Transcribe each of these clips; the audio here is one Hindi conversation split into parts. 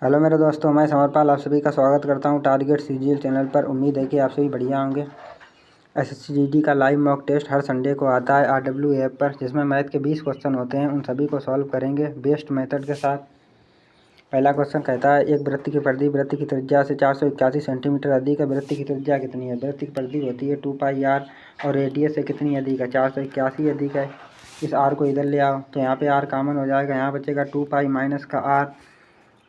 हेलो मेरे दोस्तों, मैं समरपाल आप सभी का स्वागत करता हूं टारगेट सीजीएल चैनल पर। उम्मीद है कि आप सभी बढ़िया होंगे। एसएससीजीडी का लाइव मॉक टेस्ट हर संडे को आता है आरडब्ल्यू ऐप पर, जिसमें मैथ के 20 क्वेश्चन होते हैं। उन सभी को सॉल्व करेंगे बेस्ट मेथड के साथ। पहला क्वेश्चन कहता है, एक वृत्त की परिधि वृत्त की त्रिज्या से 481 सेंटीमीटर अधिक है। वृत्त की त्रिज्या कितनी है? वृत्त की परिधि होती है 2πr और रेडियस से कितनी अधिक है? 481 अधिक है। इस आर को इधर ले आओ तो यहाँ पे आर कॉमन हो जाएगा। यहाँ बचेगा 2π माइनस का आर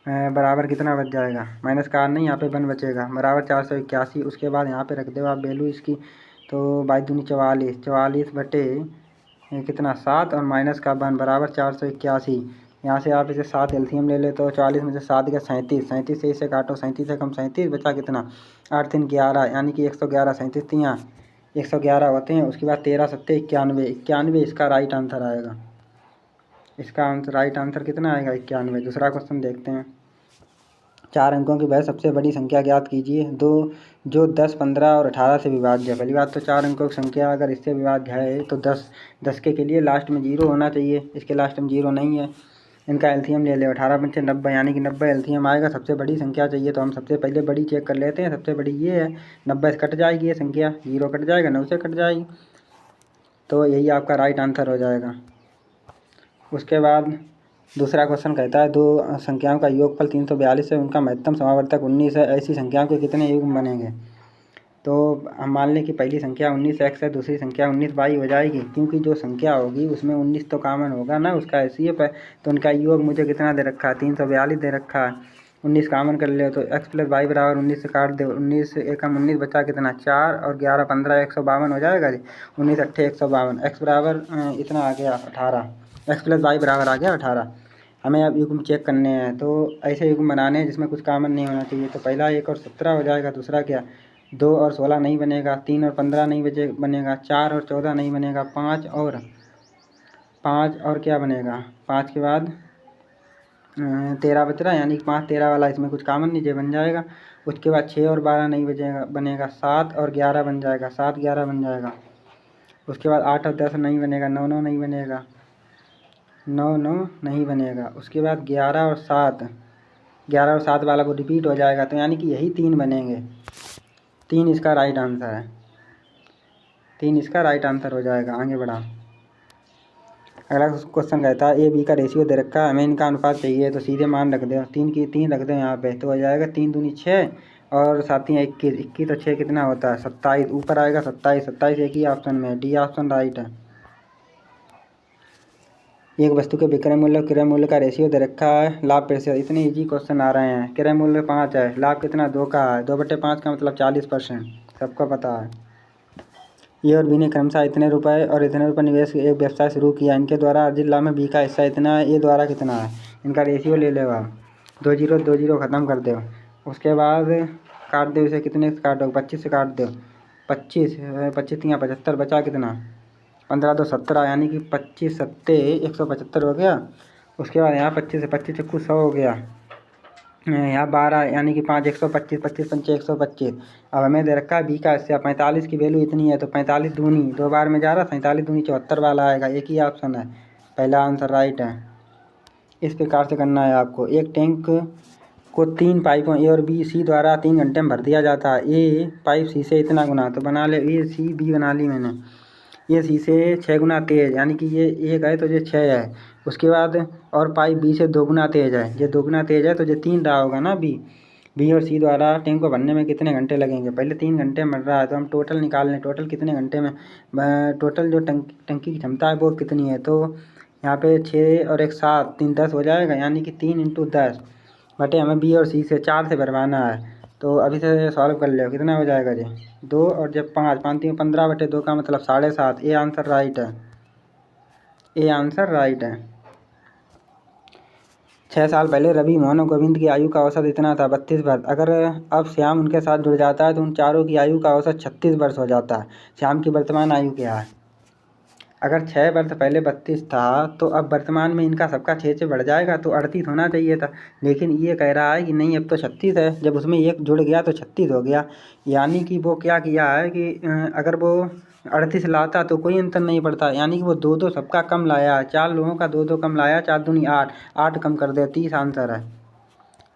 बराबर कितना बच जाएगा? माइनस का आर नहीं, यहाँ पे 1 बचेगा बराबर 481। उसके बाद यहाँ पे रख दो आप वैल्यू इसकी, तो 22 दूनी 44, 44 बटे कितना 7 और माइनस का 1 बराबर 481। यहाँ से आप इसे 7 एलसीएम ले ले तो 44 में से 7 गया 37, 37 से इसे काटो, 37 से कम 37 बचा कितना 8 3 11, यानी कि 111। 37 तियाँ 111 होते हैं। उसके बाद 13 7 91, 91 इसका राइट आंसर आएगा। इसका आंसर राइट आंसर कितना आएगा? 91। दूसरा क्वेश्चन देखते हैं। 4 अंकों की वह सबसे बड़ी संख्या ज्ञात कीजिए दो जो 10, 15 और 18 से विभाज्य है। पहली बात तो 4 अंकों की संख्या अगर इससे विभाज्य है तो 10 के लिए लास्ट में 0 होना चाहिए। इसके लास्ट में 0 नहीं है। इनका एलसीएम ले ले, 18 पंचे 90, यानी कि 90 एलसीएम आएगा। सबसे बड़ी संख्या चाहिए तो हम सबसे पहले बड़ी चेक कर लेते हैं। सबसे बड़ी ये है, 90 से कट जाएगी ये संख्या, 0 कट जाएगा, 9 से कट जाएगी, तो यही आपका राइट आंसर हो जाएगा। उसके बाद दूसरा क्वेश्चन कहता है, दो संख्याओं का योगफल 342 है, उनका महत्तम समावर्तक 19 है। ऐसी संख्याओं के कितने युग्म बनेंगे? तो हम मान लें कि पहली संख्या 19x है, दूसरी संख्या 19y हो जाएगी, क्योंकि जो संख्या होगी उसमें 19 तो कॉमन होगा ना, उसका एचसीएफ है। तो उनका योग मुझे कितना दे रखा है? 342 दे रखा है। 19 कॉमन कर ले तो x + y बराबर 19 से काट दे, 19 एकम 19 बचा कितना 4 और 11 15 152 हो जाएगा जी। 19 अट्ठे 152, x बराबर इतना आ गया 18, x + y बराबर आ गया 18। हमें अब युग्म चेक करने हैं, तो ऐसे युग्म बनाने हैं जिसमें कुछ कॉमन नहीं होना चाहिए। तो पहला 1 और 17 हो जाएगा। दूसरा क्या, 2 और 16 नहीं बनेगा, 3 और 15 नहीं बनेगा, 4 और 14 नहीं बनेगा, 5 और क्या बनेगा? 5 के बाद 13 बच रहा है, यानी कि 5 13 वाला इसमें कुछ कॉमन नहीं है, बन जाएगा। उसके बाद 6 और 12 नहीं बनेगा, 7 और 11 बन जाएगा, 7 11 बन जाएगा। उसके बाद 8 और 10 नहीं बनेगा, 9 9 नहीं बनेगा, 9 9 नहीं बनेगा। उसके बाद 11 और 7 वाला को रिपीट हो जाएगा, तो यानी कि यही 3 बनेंगे। 3 इसका राइट आंसर है, 3 इसका राइट आंसर हो जाएगा। आगे बढ़ा। अगला क्वेश्चन कहता है, A B का रेशियो दे रखा है, हमें इनका अनुपात चाहिए, तो सीधे मान रख दो, 3 रख दो यहाँ पे, तो हो जाएगा 3 दूनी 6 और 7 21, 21 तो 6 कितना होता है 27, ऊपर आएगा 27, 27 एक ही ऑप्शन में, डी ऑप्शन राइट है। एक वस्तु के विक्रय मूल्य और क्रय मूल्य का रेशियो दे रखा है, लाभ प्रतिशत। इतने इजी क्वेश्चन आ रहे हैं। क्रय मूल्य 5 है, लाभ कितना 2 का है, 2/5 का मतलब 40%, सबको पता है। ए और बी ने क्रमशः इतने रुपए और इतने रुपए निवेश एक व्यवसाय शुरू किया। इनके द्वारा अर्जित लाभ में बी का हिस्सा इतना है, ए द्वारा कितना है? इनका रेशियो ले लो आप, 2 0 2 0 ख़त्म कर दो। उसके बाद काट दो इसे, कितने से काटो? 25 से काट दो, 25 25 यहाँ 75 बचा कितना 15 तो 17, यानी कि 25 सत्ते 175 हो गया। उसके बाद यहाँ 25 से 25 चक्कू 100 हो गया, यहाँ 12 यानी कि 5 125, 25 पंचे 125। अब हमें दे रखा है बी का हिस्सा 45 की वैल्यू इतनी है, तो 45 दूनी 2 बार में जा रहा, 47 दूनी 74 वाला आएगा। एक ही ऑप्शन है, पहला आंसर राइट है। इस प्रकार से करना है आपको। एक टैंक को 3 पाइपों ए और बी सी द्वारा 3 घंटे में भर दिया जाता है। ए पाइप सी से इतना गुना, तो बना ले, ए सी बी बना ली मैंने। ये सी से 6 गुना तेज़, यानी कि ये 1 है तो ये 6 है। उसके बाद और पाइप बी से 2 गुना तेज़ है, ये 2 गुना तेज़ है, तो ये 3 रहा होगा ना बी और सी द्वारा टैंक को भरने में कितने घंटे लगेंगे? पहले 3 घंटे में भर रहा है, तो हम टोटल निकाल लें, टोटल कितने घंटे में, टोटल जो टंकी की क्षमता है वो कितनी है। तो यहाँ पे 6 और 1 7, 3 10 हो जाएगा, यानी कि 3 × 10 बटे हमें बी और सी से 4 से भरवाना है। तो अभी से सॉल्व कर लो, कितना हो जाएगा जी 2 और जब 5 5 3 15 बटे 2 का मतलब 7.5। ए आंसर राइट है, ए आंसर राइट है। 6 साल पहले रवि, मोहन और गोविंद की आयु का औसत इतना था 32 वर्ष। अगर अब श्याम उनके साथ जुड़ जाता है तो उन चारों की आयु का औसत 36 वर्ष हो जाता है। श्याम की वर्तमान आयु क्या है? अगर 6 वर्ष पहले 32 था तो अब वर्तमान में इनका सबका 6 से बढ़ जाएगा, तो 38 होना चाहिए था। लेकिन ये कह रहा है कि नहीं, अब तो 36 है, जब उसमें 1 जुड़ गया तो 36 हो गया। यानी कि वो क्या किया है कि अगर वो 38 लाता तो कोई अंतर नहीं पड़ता, यानी कि वो 2 2 सबका कम लाया है। 4 लोगों का 2 2 कम लाया, 4 दूनी 8, 8 कम कर दे, 30 आंसर है।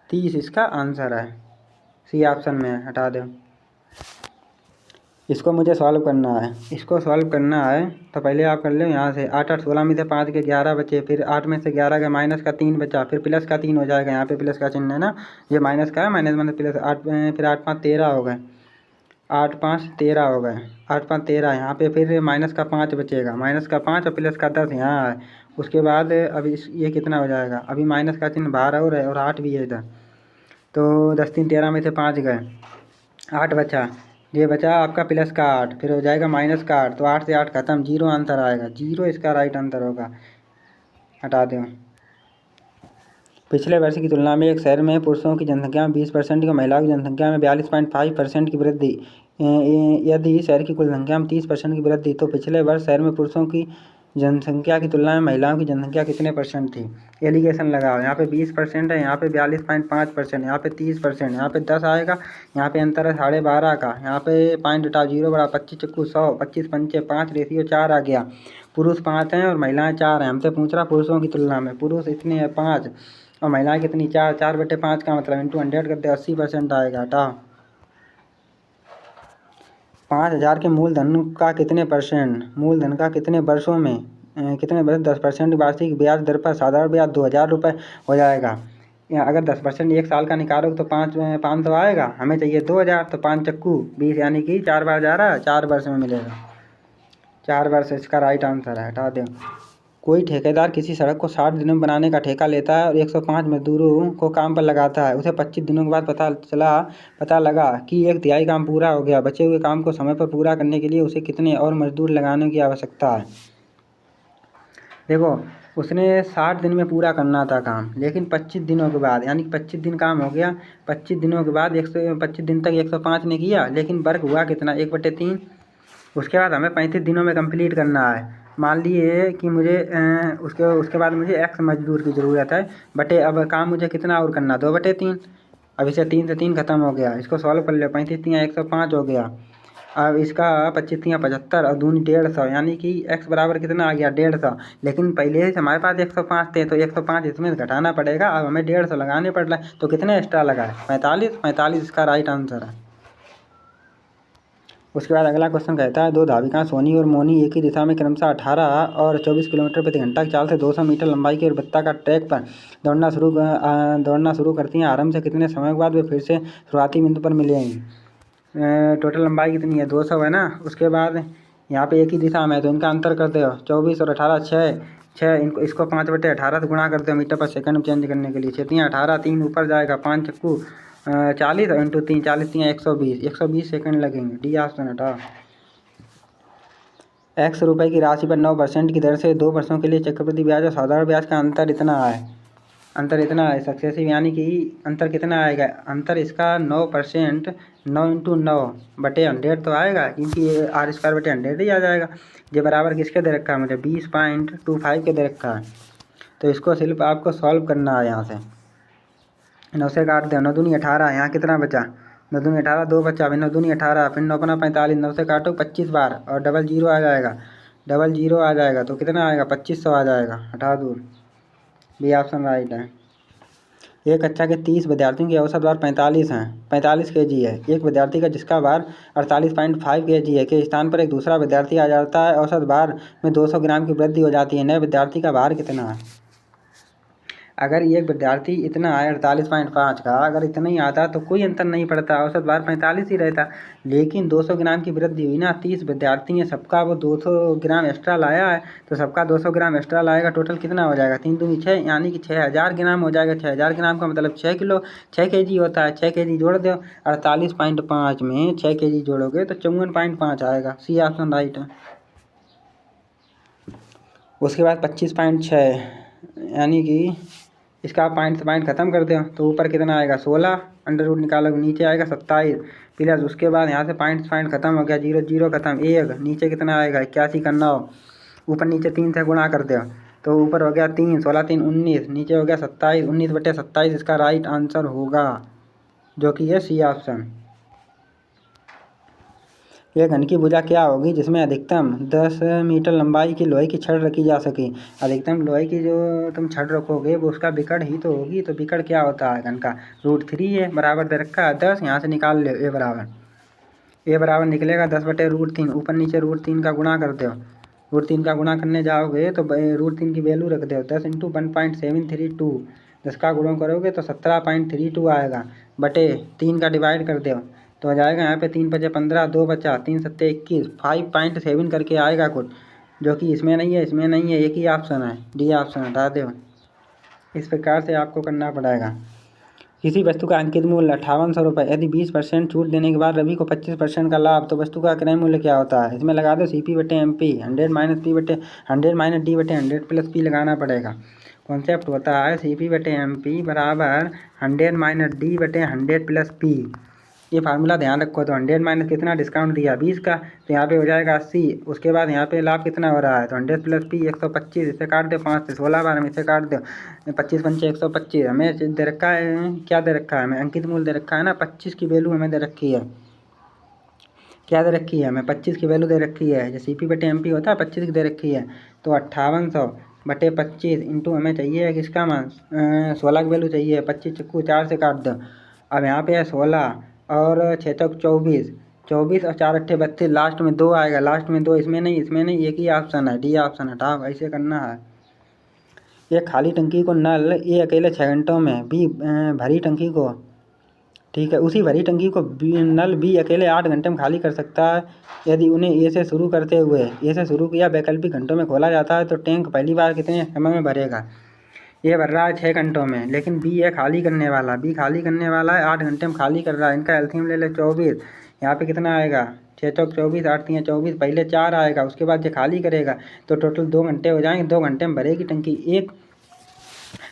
30 इसका आंसर है, सी ऑप्शन में है, हटा दो। इसको मुझे सॉल्व करना है। इसको सॉल्व करना है तो पहले आप कर लो यहाँ से 8 8 16 में से 5 के 11 बचे, फिर 8 में से 11 का माइनस का 3 बचा, फिर प्लस का 3 हो जाएगा, यहाँ पे प्लस का चिन्ह है ना, ये माइनस का है, माइनस माइनस प्लस 8, फिर 8 5 13 हो गए, 8 5 13 हो गए, 8 5 13, यहाँ पे फिर माइनस का 5 बचेगा, माइनस का 5 और प्लस का 10 यहाँ है। उसके बाद अभी ये कितना हो जाएगा, अभी माइनस का चिन्ह बाहर और है और 8 भी है इधर, तो 10 3 13 में से 5 गए, 8 बचा, ये बचा आपका प्लस का 8, फिर हो जाएगा माइनस का 8, तो 8 से 8 खत्म, 0 आंसर आएगा, 0 इसका राइट आंसर होगा, हटा दो। पिछले वर्ष की तुलना में एक शहर में पुरुषों की जनसंख्या में 20% और महिलाओं की जनसंख्या में 42.5% की वृद्धि। यदि शहर की कुल संख्या में 30% की वृद्धि, तो पिछले वर्ष शहर में पुरुषों की जनसंख्या की तुलना में महिलाओं की जनसंख्या कितने परसेंट थी। एलिगेशन लगाओ, यहाँ पे 20% है, यहाँ पे 42.5%, यहाँ पे 30%, यहाँ पे 10 आएगा, यहाँ पे अंतर है 12.5 का, यहाँ पे पॉइंट हटाओ, 0 बड़ा 25 चक्कू 100, 25 पंचे 5, रेशियो 4 आ गया। पुरुष 5 हैं और महिलाएं 4 हैं, हमसे पूछ रहा पुरुषों की तुलना में, पुरुष इतने हैं 5 और महिलाएं कितनी 4, 4/5 का मतलब इंटू 100 कर दे, 80% आएगा, हटाओ। 5000 के मूलधन का कितने परसेंट, मूलधन का कितने वर्षों में कितने वर्ष 10% वार्षिक ब्याज दर पर साधारण ब्याज 2000 रुपये हो जाएगा। या अगर 10% 1 साल का निकालोगे तो 500 आएगा, हमें चाहिए 2000, तो 5 चक्कू 20 यानी कि 4 बार जा रहा है, 4 वर्ष में मिलेगा, 4 वर्ष इसका राइट आंसर है, हटा दें। कोई ठेकेदार किसी सड़क को 60 दिनों में बनाने का ठेका लेता है और 105 मजदूरों को काम पर लगाता है। उसे 25 दिनों के बाद पता लगा कि 1/3 काम पूरा हो गया। बचे हुए काम को समय पर पूरा करने के लिए उसे कितने और मजदूर लगाने की आवश्यकता है। देखो, उसने 60 दिन में पूरा करना था काम, लेकिन 25 दिनों के बाद, यानी 25 दिन काम हो गया, 25 दिनों के बाद 125 दिन तक 105 ने किया, लेकिन वर्क हुआ कितना, 1/3। उसके बाद हमें 35 दिनों में कंप्लीट करना है। मान लिए कि मुझे उसके बाद मुझे x मजदूर की ज़रूरत है, बटे अब काम मुझे कितना और करना, 2/3। अब इसे 3 से 3 खत्म हो गया, इसको सॉल्व कर लो, 35 3 105 हो गया। अब इसका 25 3 75 और दूनी 150, यानी कि x बराबर कितना आ गया, 150। लेकिन पहले से हमारे पास 105 थे, तो 105 इसमें से घटाना पड़ेगा, अब हमें 150 लगाने पड़ रहा है, तो कितने एक्स्ट्रा लगा है, 45 इसका राइट आंसर है। उसके बाद अगला क्वेश्चन कहता है, 2 धाविकाएं सोनी और मोनी एक ही दिशा में क्रमशः 18 और 24 किलोमीटर प्रति घंटा की चाल से 200 मीटर लंबाई के वृत्ताकार ट्रैक पर दौड़ना शुरू करती हैं। आरंभ से कितने समय के बाद वे फिर से शुरुआती बिंदु पर मिलेंगी। टोटल लंबाई कितनी है, 200 है ना। उसके बाद यहाँ पे एक ही दिशा में है, तो इनका अंतर करते हो, 24 और 18 6, इसको 5/18 से गुणा करते हो मीटर पर सेकंड में चेंज करने के लिए, 6 3 18, 3 ऊपर जाएगा, 5 चक्कू 40 और इंटू 3, 40 3 120 सेकंड लगेंगे, डी ऑप्शन हटाओ। x रुपये की राशि पर 9% की दर से 2 वर्षों के लिए चक्रवृद्धि ब्याज और साधारण ब्याज का अंतर इतना है, सक्सेसिव, यानी कि अंतर कितना आएगा, अंतर इसका 9%, 9 इंटू 9/100 तो आएगा, क्योंकि ये r²/100 ही आ जाएगा। ये बराबर किसके दे रखा है, मुझे 20.25 के दे रखा है। तो इसको सिर्फ आपको सॉल्व करना है, यहाँ से 9 से काट दो, 9 दूनी 18, यहाँ कितना बचा, 9 दूनी 18, 2 बचा, फिर 9 दूनी 18, फिर 9 45, 9 से काटो 25 बार और डबल जीरो आ जाएगा, तो कितना आएगा, 2500 आ जाएगा, हटा दो, बी ऑप्शन राइट है। एक कक्षा के 30 विद्यार्थियों की औसत भार 45 kg है। एक विद्यार्थी का जिसका भार 48.5 kg है के स्थान पर एक दूसरा विद्यार्थी आ जाता है, औसत भार में 200 ग्राम की वृद्धि हो जाती है। नए विद्यार्थी का भार कितना है। अगर एक विद्यार्थी इतना है 48.5 का, अगर इतना ही आता तो कोई अंतर नहीं पड़ता, औसत भार 45 ही रहता, लेकिन 200 ग्राम की वृद्धि हुई ना, 30 विद्यार्थी हैं, सबका वो 200 ग्राम एक्स्ट्रा लाया है, तो सबका 200 ग्राम एक्स्ट्रा लाएगा, टोटल कितना हो जाएगा, 3 दूनी 6, यानी कि 6000 ग्राम हो जाएगा। 6000 ग्राम का मतलब 6 kg होता है, 6 kg जोड़ दो, 48.5 में 6 kg जोड़ोगे तो 54.5 आएगा, सी ऑप्शन राइट है। उसके बाद 25.6, यानी कि इसका पॉइंट से पॉइंट खत्म कर दो, तो ऊपर कितना आएगा 16, अंडर रूट निकालोगे नीचे आएगा 27 प्लस, उसके बाद यहाँ से पॉइंट खत्म हो गया, 0 0 खत्म, 1 नीचे कितना आएगा 81 का 9, ऊपर नीचे 3 से गुणा कर दो, तो ऊपर हो गया 3, 16 3 19, नीचे हो गया 27, 19/27 इसका राइट आंसर होगा, जो कि है सी ऑप्शन। एक घन की भुजा क्या होगी जिसमें अधिकतम 10 मीटर लंबाई की लोहे की छड़ रखी जा सके। अधिकतम लोहे की जो तुम छड़ रखोगे वो उसका विकर्ण ही तो होगी। तो विकर्ण क्या होता है घन का? √3 है, बराबर दे रखा है 10। यहाँ से निकाल लो ए बराबर निकलेगा 10/√3। ऊपर नीचे √3 का गुणा कर दो। √3 का गुणा करने जाओगे तो √3 की वैल्यू रख दो 10 × 1.732। 10 का गुणा करोगे तो 17.32 आएगा, बटे 3 का डिवाइड कर दो तो आ जाएगा यहाँ पे 3 × 5 = 15, 2 बचा, 3 × 7 = 21, 5.7 करके आएगा कुछ, जो कि इसमें नहीं है, इसमें नहीं है, एक ही ऑप्शन है, डी ऑप्शन हटा दो। इस प्रकार से आपको करना पड़ेगा। किसी वस्तु का अंकित मूल्य 5800 रुपये, यदि 20% छूट देने के बाद रवि को 25% का लाभ, तो वस्तु का क्रय मूल्य क्या होता है? इसमें लगा दो CP/MP, 100 - D/100 लगाना पड़ेगा। कॉन्सेप्ट होता है CP/MP बराबर 100 - D/100 P। ये फार्मूला ध्यान रखो। तो 100 माइनस कितना डिस्काउंट दिया 20 का, तो यहाँ पे हो जाएगा 80। उसके बाद यहाँ पे लाभ कितना हो रहा है, तो 100 + P 125, इसे काट दो 5 से, 16 बार में इसे काट दो, 25 × 5 = 125। हमें दे रखा है, क्या दे रखा है हमें? अंकित मूल्य दे रखा है ना, 25 की वैल्यू हमें दे रखी है। क्या दे रखी है हमें? 25 की वैल्यू दे रखी है। जो CP/MP होता है 25 की दे रखी है। तो 5800/25 इंटू हमें चाहिए किसका मान, 16 की वैल्यू चाहिए। 25 चक्कू 4 से काट दो। अब यहाँ पे है 16 और 6 × 24, 24 और 4 × 8 = 32, लास्ट में 2 आएगा, लास्ट में 2, इसमें नहीं, इसमें नहीं, एक ही ऑप्शन है, डी ऑप्शन हटाओ। ऐसे करना है। ये खाली टंकी को नल ए अकेले 6 घंटों में, बी भरी टंकी को, ठीक है, उसी भरी टंकी को नल बी अकेले 8 घंटे में खाली कर सकता है। यदि उन्हें ए से शुरू किया वैकल्पिक घंटों में खोला जाता है तो टैंक पहली बार कितने समय में भरेगा? ये भर रहा है 6 घंटों में, लेकिन बी है खाली करने वाला, बी खाली करने वाला है 8 घंटे में खाली कर रहा है। इनका एलसीएम ले लो 24। यहाँ पे कितना आएगा, 6 × 24, 8 × 3 = 24। पहले 4 आएगा, उसके बाद ये खाली करेगा तो टोटल 2 घंटे हो जाएंगे। 2 घंटे में भरेगी टंकी एक।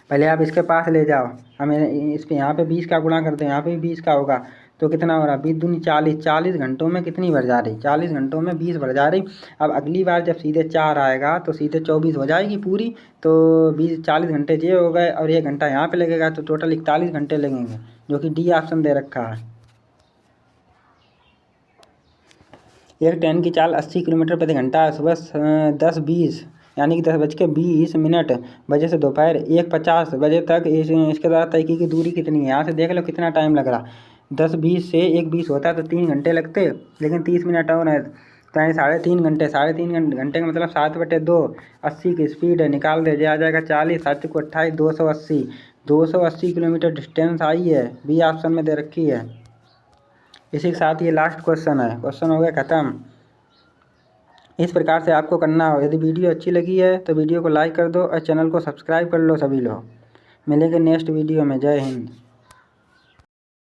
पहले आप इसके पास ले जाओ, हमें इस पे यहाँ पे 20 का गुणा करते हैं, यहाँ पे भी 20 का होगा तो कितना हो रहा, 20 दूनी 40, 40 घंटों में कितनी भर जा रही, 40 घंटों में 20 भर जा रही। अब अगली बार जब सीधे 4 आएगा तो सीधे 24 हो जाएगी पूरी। तो 40 घंटे ये हो गए और 1 घंटा यहाँ पे लगेगा, तो टोटल 41 घंटे लगेंगे, जो कि डी ऑप्शन दे रखा है। एक ट्रेन की चाल 80 किलोमीटर प्रति घंटा है। सुबह 10:20 यानी कि 10:20 बजे से दोपहर 1:50 बजे तक इसके द्वारा तय की दूरी कितनी है? यहाँ से देख लो कितना टाइम लग रहा। 10:20 से 1:20 होता है तो 3 घंटे लगते, लेकिन 30 मिनट और है तो यानी 3.5 घंटे। 3.5 घंटे का मतलब 7/2। 80 की स्पीड है, निकाल दे, आ जाएगा 40, 7 × 28, 280। 280 किलोमीटर डिस्टेंस आई है, बी ऑप्शन में दे रखी है। इसी के साथ ये लास्ट क्वेश्चन है, क्वेश्चन हो गया ख़त्म। इस प्रकार से आपको करना हो। यदि वीडियो अच्छी लगी है तो वीडियो को लाइक कर दो और चैनल को सब्सक्राइब कर लो सभी लोग। मिलेंगे नेक्स्ट वीडियो में। जय हिंद।